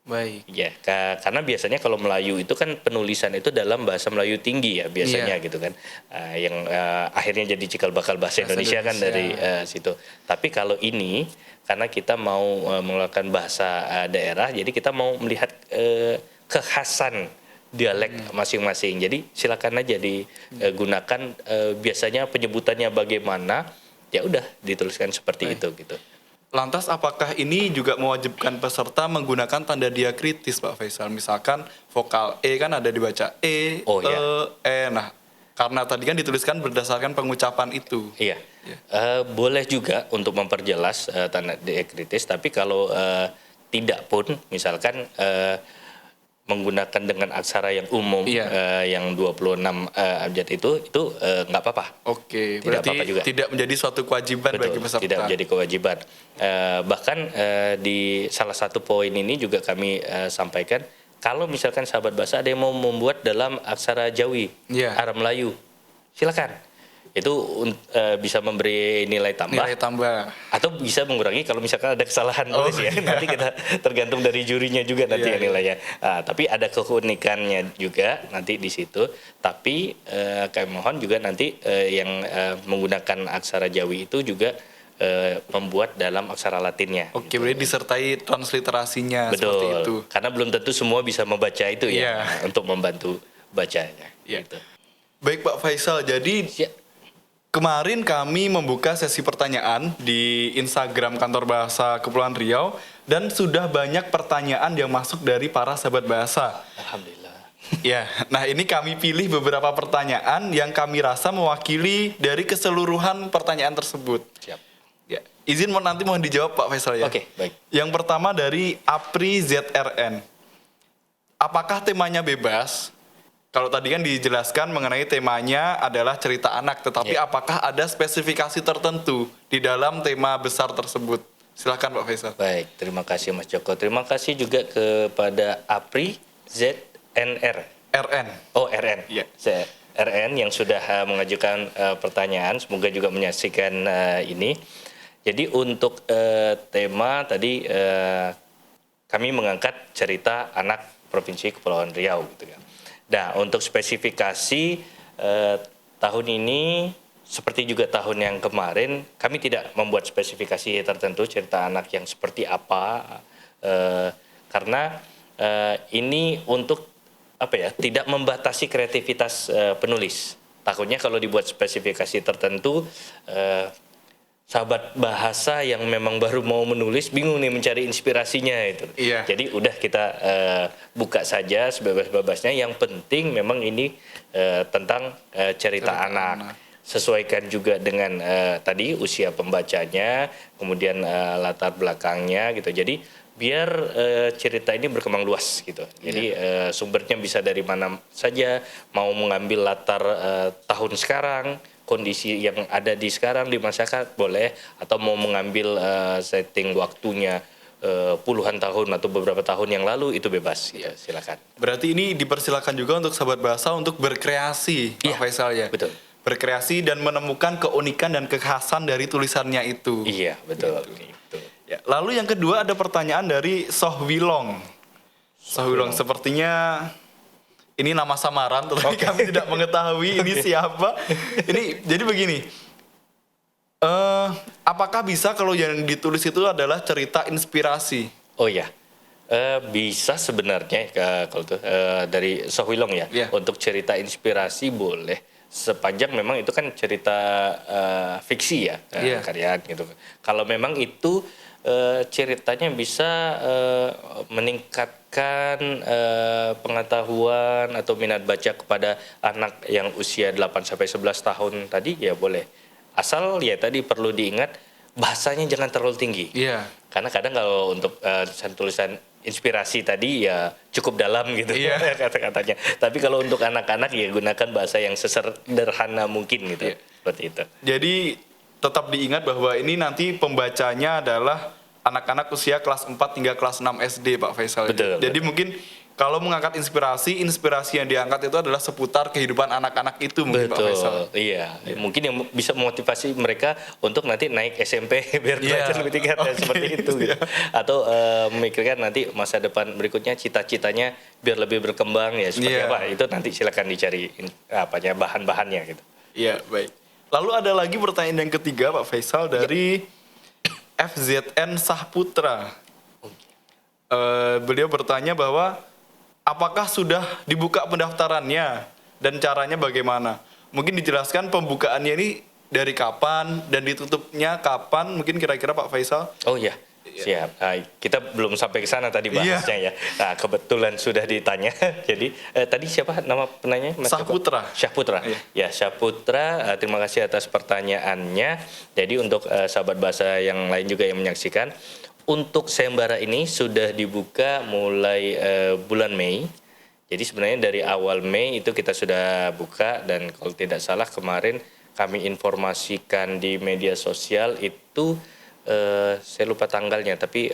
Baik. Ya, karena biasanya kalau Melayu itu kan penulisan itu dalam bahasa Melayu tinggi ya biasanya gitu kan, yang akhirnya jadi cikal bakal bahasa Indonesia kan dari situ. Tapi kalau ini karena kita mau mengeluarkan bahasa daerah, jadi kita mau melihat kekhasan dialek masing-masing. Jadi silakan aja digunakan biasanya penyebutannya bagaimana, ya udah dituliskan seperti itu gitu. Lantas apakah ini juga mewajibkan peserta menggunakan tanda diakritis, Pak Faisal? Misalkan vokal E kan ada dibaca E, E. Nah, karena tadi kan dituliskan berdasarkan pengucapan itu. Iya. Boleh juga untuk memperjelas tanda diakritis, tapi kalau tidak pun misalkan menggunakan dengan aksara yang umum yang 26 abjad itu nggak apa-apa. Oke, Tidak berarti apa-apa juga. tidak menjadi suatu kewajiban bagi peserta. Tidak menjadi kewajiban. Bahkan di salah satu poin ini juga kami sampaikan, kalau misalkan sahabat bahasa ada yang mau membuat dalam aksara Jawi, Arab Melayu, silakan. Itu bisa memberi nilai tambah. Nilai tambah. Atau bisa mengurangi kalau misalkan ada kesalahan tulis ya. Nanti kita tergantung dari jurinya juga nanti nilainya. Tapi ada keunikannya juga nanti di situ. Tapi kami mohon juga nanti yang menggunakan aksara Jawi itu juga membuat dalam aksara Latinnya. Oke, berarti disertai transliterasinya. Betul. Seperti itu. Karena belum tentu semua bisa membaca itu ya untuk membantu bacanya. Gitu. Baik Pak Faisal, jadi kemarin kami membuka sesi pertanyaan di Instagram Kantor Bahasa Kepulauan Riau dan sudah banyak pertanyaan yang masuk dari para sahabat bahasa. Alhamdulillah. Ya, nah ini kami pilih beberapa pertanyaan yang kami rasa mewakili dari keseluruhan pertanyaan tersebut. Siap. Ya, izin nanti mohon dijawab Pak Faisal ya. Oke, baik. Yang pertama dari Apri ZRN. Apakah temanya bebas? Kalau tadi kan dijelaskan mengenai temanya adalah cerita anak, tetapi apakah ada spesifikasi tertentu di dalam tema besar tersebut? Silakan Pak Faisal. Baik, terima kasih Mas Joko. Terima kasih juga kepada Apri ZNR. RN. Oh, RN. Iya. RN yang sudah mengajukan pertanyaan, semoga juga menyaksikan ini. Jadi untuk tema tadi kami mengangkat cerita anak Provinsi Kepulauan Riau gitu kan. Nah, untuk spesifikasi tahun ini seperti juga tahun yang kemarin, kami tidak membuat spesifikasi tertentu cerita anak yang seperti apa, karena ini untuk tidak membatasi kreativitas penulis. Takutnya kalau dibuat spesifikasi tertentu, sahabat bahasa yang memang baru mau menulis bingung nih mencari inspirasinya itu. Iya. Jadi udah kita buka saja sebebas-bebasnya. Yang penting memang ini tentang cerita anak. sesuaikan juga dengan tadi usia pembacanya, kemudian latar belakangnya gitu. Jadi biar cerita ini berkembang luas gitu. Jadi sumbernya bisa dari mana saja, mau mengambil latar tahun sekarang, kondisi yang ada di sekarang di masyarakat boleh, atau mau mengambil setting waktunya puluhan tahun atau beberapa tahun yang lalu, itu bebas gitu. Silakan. Berarti ini dipersilakan juga untuk sahabat bahasa untuk berkreasi, Pak Iya, Faisal ya. betul. Berkreasi dan menemukan keunikan dan kekhasan dari tulisannya itu. Iya, betul. Gitu. Ya, lalu yang kedua ada pertanyaan dari Soh Wilong. Soh Wilong sepertinya ini nama samaran, tetapi kami tidak mengetahui ini siapa. Ini jadi begini. Apakah bisa kalau yang ditulis itu adalah cerita inspirasi? Oh ya, bisa sebenarnya kalau tuh dari Sohwilong ya. Iya. Untuk cerita inspirasi boleh, sepanjang memang itu kan cerita fiksi ya, Iya. karyaan gitu. Kalau memang itu ceritanya bisa meningkatkan pengetahuan atau minat baca kepada anak yang usia 8 sampai 11 tahun tadi, ya boleh. Asal ya tadi perlu diingat bahasanya jangan terlalu tinggi. Iya. Karena kadang kalau untuk tulisan inspirasi tadi ya cukup dalam gitu Iya. kata-katanya. Tapi kalau untuk anak-anak ya gunakan bahasa yang sesederhana mungkin gitu. Iya. Seperti itu. Jadi tetap diingat bahwa ini nanti pembacanya adalah anak-anak usia kelas 4 hingga kelas 6 SD, Pak Faisal. Betul, Jadi betul. mungkin kalau mengangkat inspirasi yang diangkat itu adalah seputar kehidupan anak-anak itu mungkin, Pak Faisal. Betul, iya. Mungkin yang bisa memotivasi mereka untuk nanti naik SMP biar Iya. belajar lebih tingkat Oke, seperti itu gitu. Atau memikirkan nanti masa depan berikutnya cita-citanya biar lebih berkembang ya seperti Iya. apa. Itu nanti silakan dicari bahan-bahannya gitu. Iya, baik. Lalu ada lagi pertanyaan yang ketiga, Pak Faisal, dari FZN Sahputra. Beliau bertanya bahwa apakah sudah dibuka pendaftarannya dan caranya bagaimana? Mungkin dijelaskan pembukaannya ini dari kapan dan ditutupnya kapan? Mungkin kira-kira Pak Faisal. Oh iya, siap. Kita belum sampai ke sana tadi Iya. bahasnya ya. Nah, kebetulan sudah ditanya. Jadi tadi siapa nama penanya? Mas Joko? Sahputra. Syahputra. Iya. Ya, Syahputra, terima kasih atas pertanyaannya. Jadi untuk sahabat bahasa yang lain juga yang menyaksikan, untuk sayembara ini sudah dibuka mulai bulan Mei. Jadi sebenarnya dari awal Mei itu kita sudah buka, dan kalau tidak salah kemarin kami informasikan di media sosial itu saya lupa tanggalnya, tapi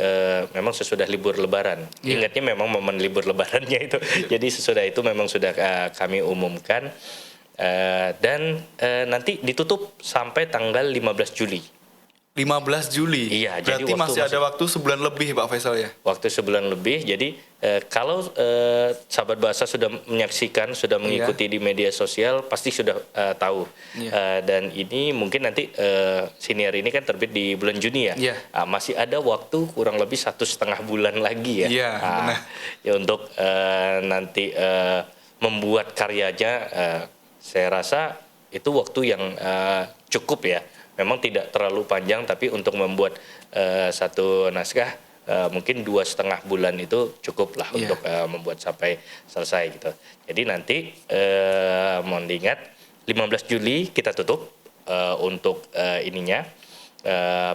memang sesudah libur Lebaran. Iya. Ingatnya memang momen libur Lebarannya itu. Jadi sesudah itu memang sudah kami umumkan, dan nanti ditutup sampai tanggal 15 Juli. 15 Juli. Iya, jadi berarti waktu masih ada waktu sebulan lebih, Pak Faisal ya. Waktu sebulan lebih. Jadi kalau sahabat bahasa sudah menyaksikan, sudah mengikuti di media sosial, pasti sudah tahu. Iya. Dan ini mungkin nanti siniar ini kan terbit di bulan Juni ya. Iya. Masih ada waktu kurang lebih 1,5 bulan lagi ya. Iya, benar. Ya untuk nanti membuat karyanya, saya rasa itu waktu yang cukup ya. Memang tidak terlalu panjang, tapi untuk membuat satu naskah mungkin 2,5 bulan itu cukup lah untuk membuat sampai selesai gitu. Jadi nanti mohon diingat 15 Juli kita tutup untuk ininya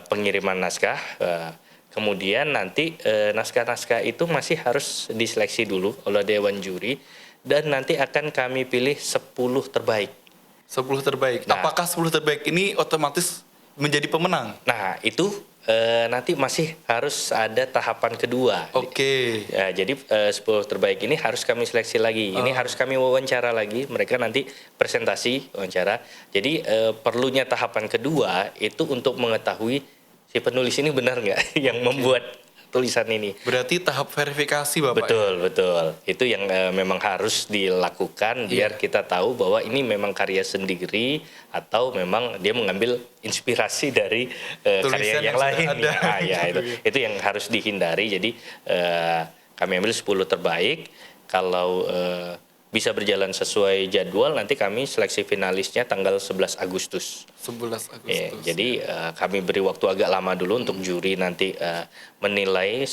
pengiriman naskah. Kemudian nanti naskah-naskah itu masih harus diseleksi dulu oleh Dewan Juri, dan nanti akan kami pilih 10 terbaik. 10 terbaik. Nah. Apakah 10 terbaik ini otomatis menjadi pemenang? Nah, itu nanti masih harus ada tahapan kedua. Oke. Ya, jadi 10 terbaik ini harus kami seleksi lagi. Ini harus kami wawancara lagi. Mereka nanti presentasi, wawancara. Jadi perlunya tahapan kedua itu untuk mengetahui si penulis ini benar nggak yang membuat tulisan ini. Berarti tahap verifikasi, Bapak. Betul, betul. Itu yang memang harus dilakukan biar kita tahu bahwa ini memang karya sendiri atau memang dia mengambil inspirasi dari karya Tulisan yang yang sudah lain. ada. Itu yang harus dihindari. Jadi kami ambil 10 terbaik. Kalau bisa berjalan sesuai jadwal, nanti kami seleksi finalisnya tanggal 11 Agustus. 11 Agustus. Ya, jadi kami beri waktu agak lama dulu untuk juri nanti menilai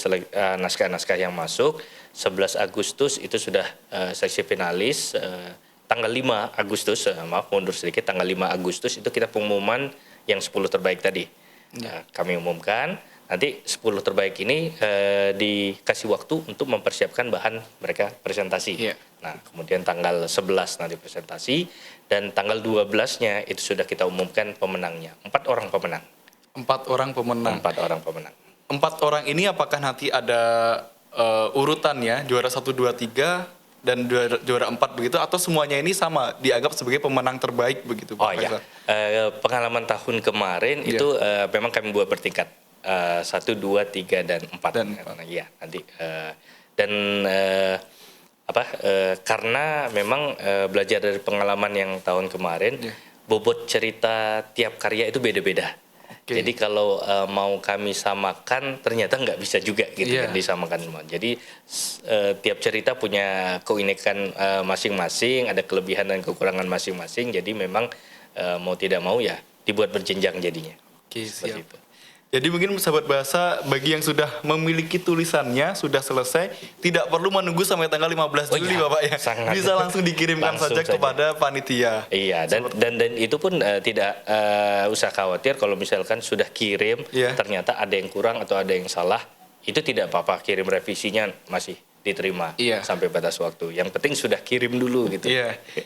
naskah-naskah yang masuk. 11 Agustus itu sudah seleksi finalis. tanggal 5 Agustus, maaf mundur sedikit, tanggal 5 Agustus itu kita pengumuman yang 10 terbaik tadi. Kami umumkan, nanti 10 terbaik ini dikasih waktu untuk mempersiapkan bahan mereka presentasi. Nah, kemudian tanggal 11 nanti presentasi, dan tanggal 12-nya itu sudah kita umumkan pemenangnya. 4 orang pemenang. 4 orang pemenang. 4 orang pemenang. 4 orang ini apakah nanti ada urutannya, juara 1, 2, 3, dan juara 4 begitu, atau semuanya ini sama dianggap sebagai pemenang terbaik begitu, Pak Oh Faisal? ya, pengalaman tahun kemarin itu memang kami buat bertingkat 1, 2, 3, dan 4. Iya, nanti karena memang belajar dari pengalaman yang tahun kemarin, bobot cerita tiap karya itu beda-beda. Jadi kalau mau kami samakan ternyata nggak bisa juga gitu kan disamakan semua. Jadi tiap cerita punya keunikan masing-masing, ada kelebihan dan kekurangan masing-masing. Jadi memang mau tidak mau ya dibuat berjenjang jadinya. Siap. Itu. Jadi mungkin sahabat bahasa, bagi yang sudah memiliki tulisannya, sudah selesai, tidak perlu menunggu sampai tanggal 15 Juli Bapak ya. Sangat. Bisa langsung dikirimkan saja kepada panitia. Iya, dan itu pun tidak usah khawatir kalau misalkan sudah kirim, ternyata ada yang kurang atau ada yang salah, itu tidak apa-apa, kirim revisinya masih diterima sampai batas waktu. Yang penting sudah kirim dulu gitu.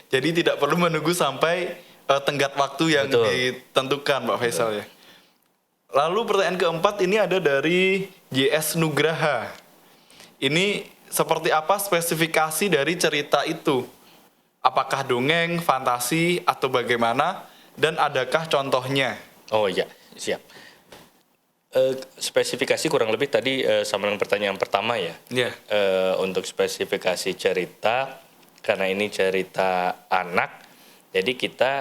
Jadi tidak perlu menunggu sampai tenggat waktu yang ditentukan Pak Faisal ya. Lalu pertanyaan keempat ini ada dari JS Nugraha. Ini seperti apa spesifikasi dari cerita itu? Apakah dongeng, fantasi, atau bagaimana? Dan adakah contohnya? Oh iya, siap. Spesifikasi kurang lebih tadi sama dengan pertanyaan pertama ya. Untuk spesifikasi cerita, karena ini cerita anak, jadi kita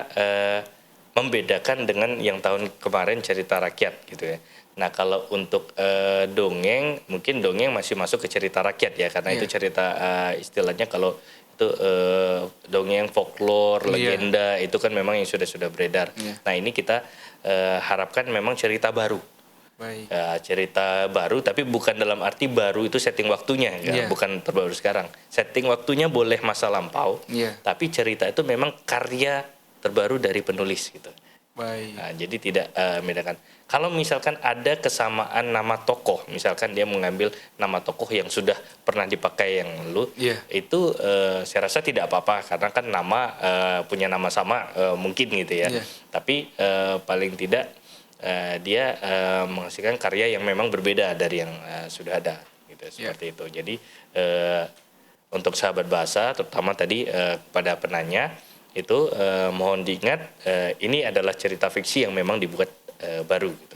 membedakan dengan yang tahun kemarin cerita rakyat gitu ya. Nah kalau untuk dongeng, mungkin dongeng masih masuk ke cerita rakyat ya, karena itu cerita istilahnya kalau itu dongeng folklore, legenda, itu kan memang yang sudah beredar. Nah ini kita harapkan memang cerita baru. Cerita baru, tapi bukan dalam arti baru itu setting waktunya, bukan terbaru sekarang. Setting waktunya boleh masa lampau, tapi cerita itu memang karya terbaru dari penulis gitu. Nah, jadi tidak membedakan. Kalau misalkan ada kesamaan nama tokoh, misalkan dia mengambil nama tokoh yang sudah pernah dipakai yang lalu, itu saya rasa tidak apa-apa, karena kan nama punya nama sama mungkin gitu ya. Tapi paling tidak dia menghasilkan karya yang memang berbeda dari yang sudah ada gitu, seperti itu. Jadi untuk sahabat bahasa, terutama tadi pada penanya itu mohon diingat ini adalah cerita fiksi yang memang dibuat baru gitu.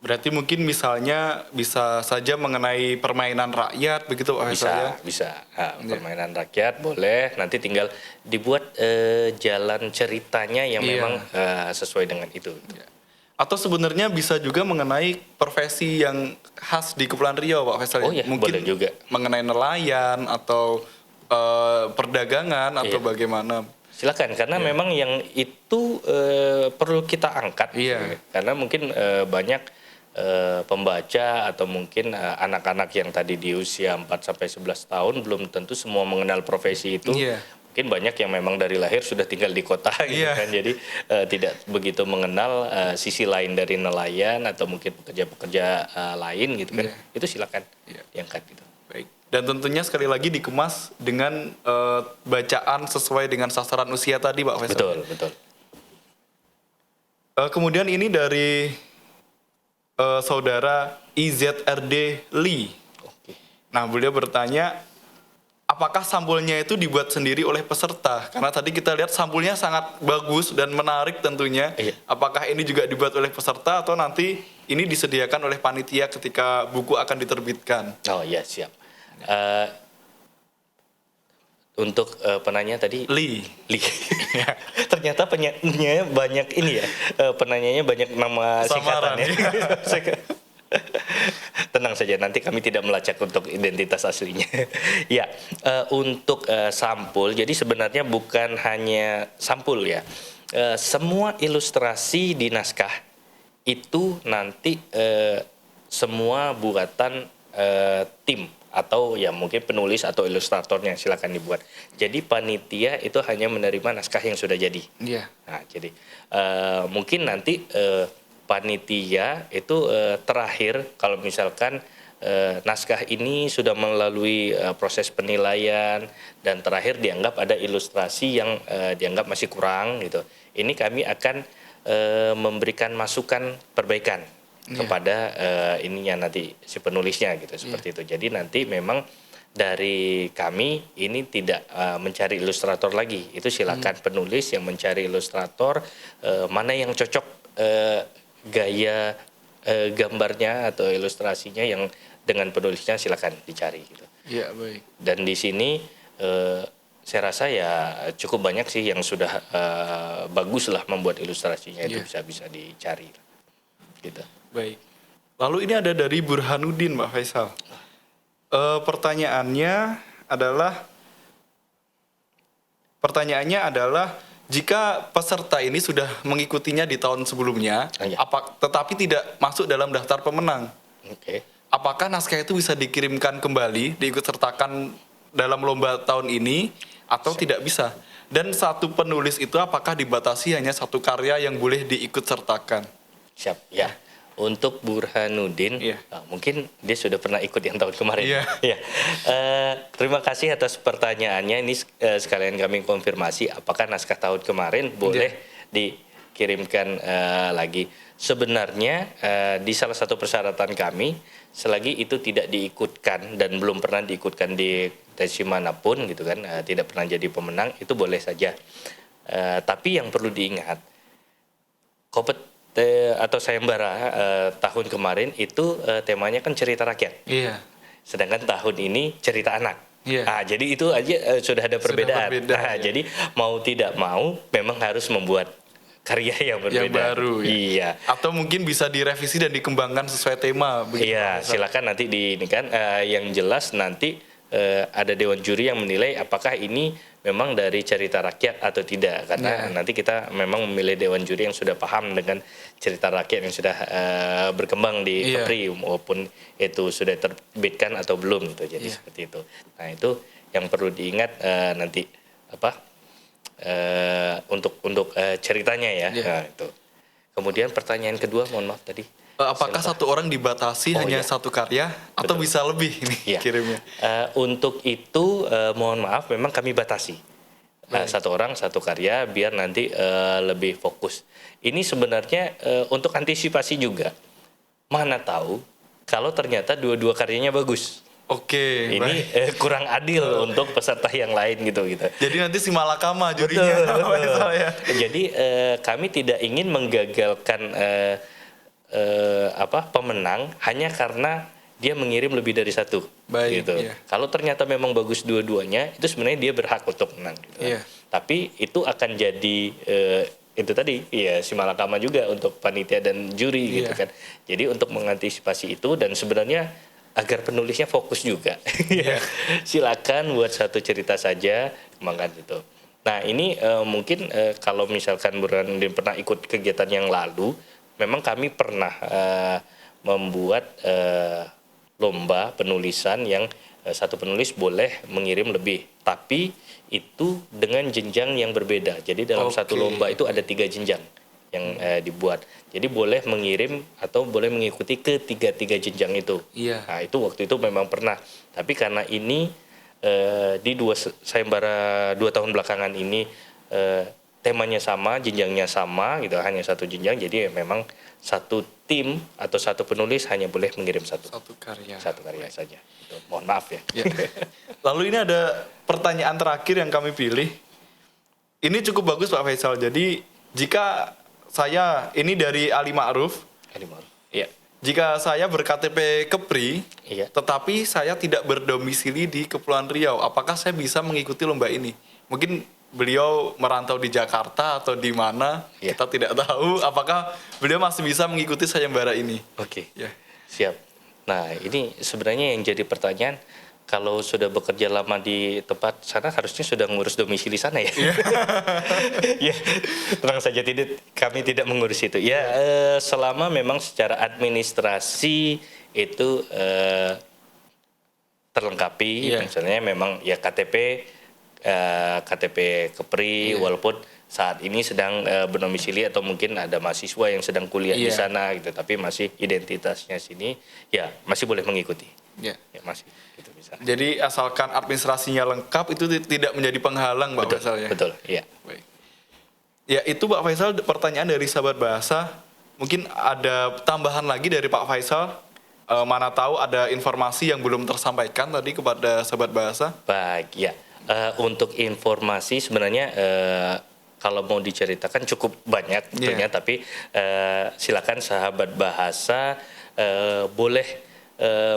Berarti mungkin misalnya bisa saja mengenai permainan rakyat begitu Pak Faisal? Bisa. Permainan rakyat boleh, nanti tinggal dibuat jalan ceritanya yang memang sesuai dengan itu. Atau sebenarnya bisa juga mengenai profesi yang khas di Kepulauan Riau Pak Faisal? boleh Mungkin juga. Mengenai nelayan atau perdagangan atau bagaimana? Silakan, karena memang yang itu perlu kita angkat. Karena mungkin banyak pembaca atau mungkin anak-anak yang tadi di usia 4-11 tahun belum tentu semua mengenal profesi itu. Mungkin banyak yang memang dari lahir sudah tinggal di kota gitu kan. Jadi tidak begitu mengenal sisi lain dari nelayan atau mungkin pekerja-pekerja lain gitu kan. Itu silakan diangkat gitu. Baik. Dan tentunya sekali lagi dikemas dengan bacaan sesuai dengan sasaran usia tadi Pak Faisal. Betul. Kemudian ini dari saudara IZRD Lee. Nah beliau bertanya, apakah sampulnya itu dibuat sendiri oleh peserta? Karena tadi kita lihat sampulnya sangat bagus dan menarik tentunya. Apakah ini juga dibuat oleh peserta atau nanti ini disediakan oleh panitia ketika buku akan diterbitkan? Oh iya, siap. Untuk penanya tadi Lee. Ternyata penanyanya banyak ini ya. Penanyanya banyak nama singkatan ya. Tenang saja, nanti kami tidak melacak untuk identitas aslinya. Untuk sampul, jadi sebenarnya bukan hanya sampul ya. Semua ilustrasi di naskah itu nanti semua buatan tim atau ya mungkin penulis atau ilustratornya silakan dibuat. Jadi panitia itu hanya menerima naskah yang sudah jadi. Iya. Nah, jadi mungkin nanti panitia itu terakhir kalau misalkan naskah ini sudah melalui proses penilaian dan terakhir dianggap ada ilustrasi yang dianggap masih kurang gitu. Ini kami akan memberikan masukan perbaikan kepada ininya nanti si penulisnya gitu seperti itu. Jadi nanti memang dari kami ini tidak mencari ilustrator lagi. Itu silakan penulis yang mencari ilustrator mana yang cocok gaya gambarnya atau ilustrasinya yang dengan penulisnya silakan dicari gitu. Iya, baik. Dan di sini saya rasa ya cukup banyak sih yang sudah bagus lah membuat ilustrasinya itu bisa dicari gitu. Baik. Lalu ini ada dari Burhanuddin, Mbak Faisal. Pertanyaannya adalah jika peserta ini sudah mengikutinya di tahun sebelumnya, tetapi tidak masuk dalam daftar pemenang, apakah naskah itu bisa dikirimkan kembali, diikut sertakan dalam lomba tahun ini, atau tidak bisa? Dan satu penulis itu apakah dibatasi hanya satu karya yang boleh diikut sertakan? Siap, ya. Untuk Burhanuddin, mungkin dia sudah pernah ikut yang tahun kemarin. Terima kasih atas pertanyaannya. Ini sekalian kami konfirmasi apakah naskah tahun kemarin boleh dikirimkan lagi. Sebenarnya di salah satu persyaratan kami, selagi itu tidak diikutkan dan belum pernah diikutkan di sesi manapun gitu kan, tidak pernah jadi pemenang, itu boleh saja. Tapi yang perlu diingat, atau sayembara tahun kemarin itu temanya kan cerita rakyat. Sedangkan tahun ini cerita anak. Jadi itu aja sudah ada perbedaan. Jadi mau tidak mau memang harus membuat karya yang berbeda. Yang baru. Atau mungkin bisa direvisi dan dikembangkan sesuai tema. Silakan nanti ini kan yang jelas nanti ada dewan juri yang menilai apakah ini memang dari cerita rakyat atau tidak, karena nanti kita memang memilih dewan juri yang sudah paham dengan cerita rakyat yang sudah berkembang di Kepri maupun itu sudah terbitkan atau belum gitu. Jadi seperti itu. Nah, itu yang perlu diingat nanti untuk ceritanya ya. Nah, itu. Kemudian pertanyaan kedua, mohon maaf tadi. Apakah satu orang dibatasi hanya satu karya atau bisa lebih ini kirimnya? Untuk itu mohon maaf memang kami batasi. Satu orang satu karya biar nanti lebih fokus. Ini sebenarnya untuk antisipasi juga. Mana tahu kalau ternyata dua-dua karyanya bagus. Ini kurang adil untuk peserta yang lain gitu. Jadi nanti si malakama jurinya. Jadi kami tidak ingin menggagalkan pemenang hanya karena dia mengirim lebih dari satu. Kalau ternyata memang bagus dua-duanya, itu sebenarnya dia berhak untuk menang. Tapi itu akan jadi itu tadi si malakama juga untuk panitia dan juri gitu kan. Jadi untuk mengantisipasi itu dan sebenarnya agar penulisnya fokus juga, silakan buat satu cerita saja, kembangkan itu. Nah ini mungkin kalau misalkan Burhanuddin pernah ikut kegiatan yang lalu, memang kami pernah membuat lomba penulisan yang satu penulis boleh mengirim lebih, tapi itu dengan jenjang yang berbeda. Jadi dalam satu lomba itu ada 3 jenjang yang dibuat. Jadi boleh mengirim atau boleh mengikuti ketiga jenjang itu. Nah itu waktu itu memang pernah. Tapi karena ini di sayembara 2 tahun belakangan ini temanya sama, jenjangnya sama gitu, hanya satu jenjang, jadi memang satu tim atau satu penulis hanya boleh mengirim satu karya saja. Gitu. Mohon maaf ya. Lalu ini ada pertanyaan terakhir yang kami pilih. Ini cukup bagus Pak Faisal. Jadi jika saya, ini dari Ali Ma'ruf. Jika saya ber-KTP Kepri, tetapi saya tidak berdomisili di Kepulauan Riau, apakah saya bisa mengikuti lomba ini? Mungkin beliau merantau di Jakarta atau di mana, kita tidak tahu. Apakah beliau masih bisa mengikuti sayembara ini? Siap. Nah ini sebenarnya yang jadi pertanyaan, kalau sudah bekerja lama di tempat sana harusnya sudah mengurus domisili sana ya. Tenang saja, kami tidak mengurus itu. Selama memang secara administrasi itu terlengkapi. Iya. Misalnya memang ya KTP Kepri, walaupun saat ini sedang berdomisili atau mungkin ada mahasiswa yang sedang kuliah di sana gitu, tapi masih identitasnya sini, ya masih boleh mengikuti. Ya. Ya masih gitu bisa. Jadi asalkan administrasinya lengkap itu tidak menjadi penghalang, Pak Faisal ya. Betul, iya. Baik. Ya itu Pak Faisal, pertanyaan dari sahabat bahasa. Mungkin ada tambahan lagi dari Pak Faisal. Mana tahu ada informasi yang belum tersampaikan tadi kepada sahabat bahasa. Baik, ya. Untuk informasi sebenarnya kalau mau diceritakan cukup banyak tentunya, tapi silakan sahabat bahasa boleh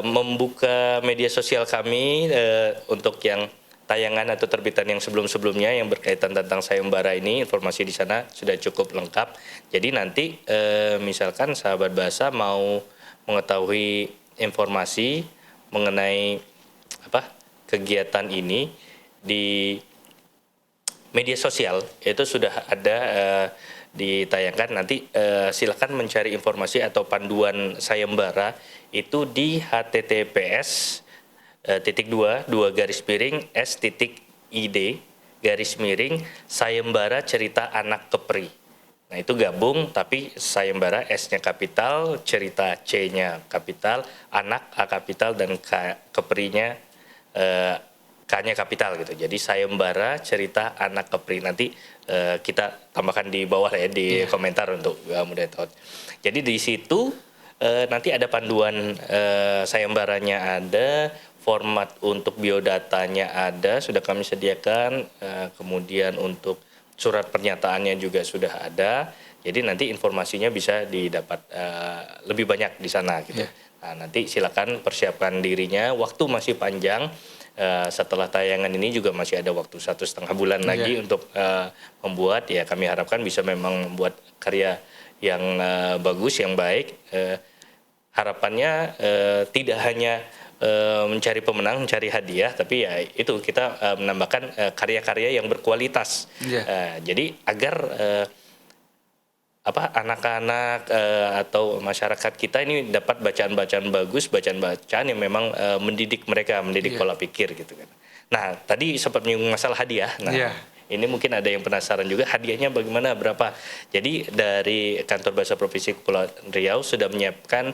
membuka media sosial kami untuk yang tayangan atau terbitan yang sebelum-sebelumnya yang berkaitan tentang sayembara ini. Informasi di sana sudah cukup lengkap. Jadi nanti misalkan sahabat bahasa mau mengetahui informasi mengenai kegiatan ini di media sosial itu sudah ada ditayangkan. Nanti silakan mencari informasi atau panduan sayembara itu di https://s.id sayembara cerita anak Kepri. Nah itu gabung, tapi sayembara S-nya kapital, cerita C-nya kapital, anak A kapital, dan Keprinya K-nya kapital gitu. Jadi sayembara cerita anak Kepri. Nanti kita tambahkan di bawah ya di komentar untuk mudah tahu. Jadi di situ nanti ada panduan sayembaranya ada, format untuk biodatanya ada, sudah kami sediakan, kemudian untuk surat pernyataannya juga sudah ada. Jadi nanti informasinya bisa didapat lebih banyak di sana gitu. Nah, nanti silakan persiapkan dirinya. Waktu masih panjang. Setelah tayangan ini juga masih ada waktu 1,5 bulan lagi untuk membuat. Ya kami harapkan bisa memang membuat karya yang bagus, yang baik. Harapannya tidak hanya mencari pemenang, mencari hadiah, tapi ya itu kita menambahkan karya-karya yang berkualitas. Jadi agar anak-anak atau masyarakat kita ini dapat bacaan-bacaan bagus, bacaan-bacaan yang memang mendidik mereka, mendidik pola pikir gitu kan. Nah, tadi sempat menyinggung masalah hadiah. Nah, ini mungkin ada yang penasaran juga hadiahnya bagaimana, berapa. Jadi dari Kantor Bahasa Provinsi Kepulauan Riau sudah menyiapkan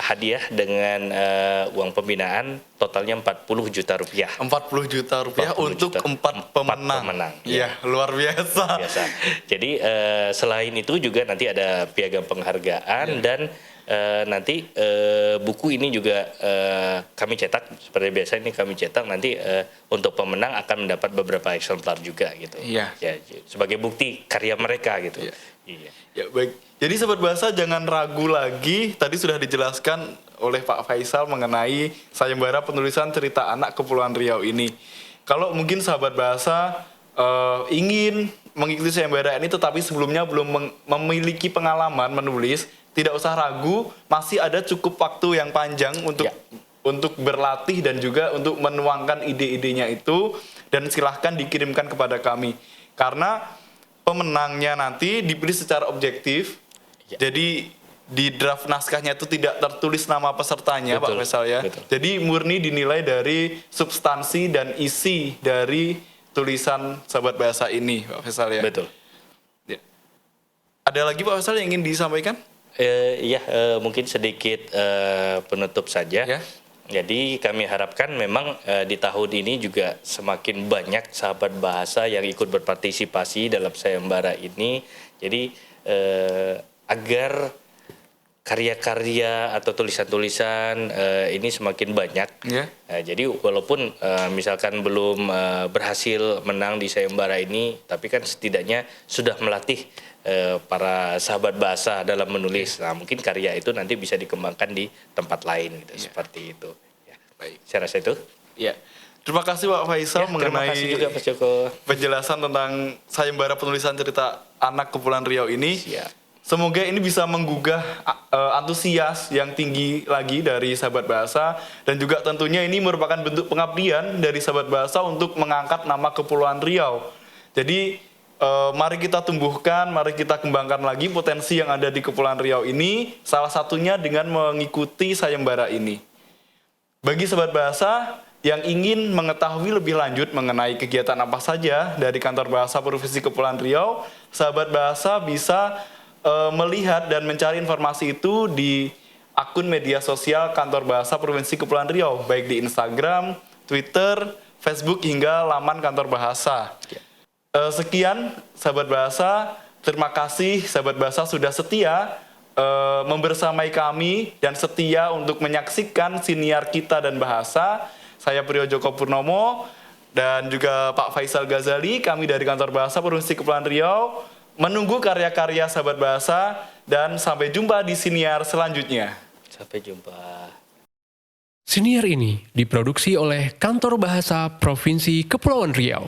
hadiah dengan uang pembinaan totalnya 40 juta rupiah. 40 juta rupiah untuk 4 pemenang. Iya, luar biasa. Jadi selain itu juga nanti ada piagam penghargaan dan nanti buku ini juga kami cetak seperti biasa. Ini kami cetak nanti untuk pemenang akan mendapat beberapa eksemplar juga gitu. Ya, sebagai bukti karya mereka gitu. Ya baik. Jadi sahabat bahasa jangan ragu lagi. Tadi sudah dijelaskan oleh Pak Faisal mengenai sayembara penulisan cerita anak Kepulauan Riau ini. Kalau mungkin sahabat bahasa ingin mengikuti sayembara ini tetapi sebelumnya belum memiliki pengalaman menulis, tidak usah ragu, masih ada cukup waktu yang panjang untuk berlatih dan juga untuk menuangkan ide-idenya itu, dan silahkan dikirimkan kepada kami. Karena pemenangnya nanti dipilih secara objektif, jadi di draft naskahnya itu tidak tertulis nama pesertanya, Pak Faisal ya. Jadi murni dinilai dari substansi dan isi dari tulisan sahabat bahasa ini, Pak Faisal ya. Ada lagi Pak Faisal yang ingin disampaikan? Mungkin sedikit penutup saja. Jadi kami harapkan memang di tahun ini juga semakin banyak sahabat bahasa yang ikut berpartisipasi dalam sayembara ini. Jadi agar karya-karya atau tulisan-tulisan ini semakin banyak. Jadi walaupun misalkan belum berhasil menang di sayembara ini, tapi kan setidaknya sudah melatih para sahabat bahasa dalam menulis. Nah, mungkin karya itu nanti bisa dikembangkan di tempat lain gitu, seperti itu. Baik, saya rasa itu. Terima kasih Pak Faisal mengenai terima kasih juga Mas Joko. Penjelasan tentang sayembara penulisan cerita anak Kepulauan Riau ini. Semoga ini bisa menggugah antusias yang tinggi lagi dari sahabat bahasa, dan juga tentunya ini merupakan bentuk pengabdian dari sahabat bahasa untuk mengangkat nama Kepulauan Riau. Jadi mari kita tumbuhkan, mari kita kembangkan lagi potensi yang ada di Kepulauan Riau ini, salah satunya dengan mengikuti sayembara ini. Bagi Sobat Bahasa yang ingin mengetahui lebih lanjut mengenai kegiatan apa saja dari Kantor Bahasa Provinsi Kepulauan Riau, Sahabat Bahasa bisa melihat dan mencari informasi itu di akun media sosial Kantor Bahasa Provinsi Kepulauan Riau, baik di Instagram, Twitter, Facebook, hingga laman Kantor Bahasa. Sekian Sahabat Bahasa, terima kasih Sahabat Bahasa sudah setia membersamai kami dan setia untuk menyaksikan siniar kita dan bahasa. Saya Priyo Joko Purnomo dan juga Pak Faisal Ghazali, kami dari Kantor Bahasa Provinsi Kepulauan Riau, menunggu karya-karya Sahabat Bahasa dan sampai jumpa di siniar selanjutnya. Sampai jumpa. Siniar ini diproduksi oleh Kantor Bahasa Provinsi Kepulauan Riau.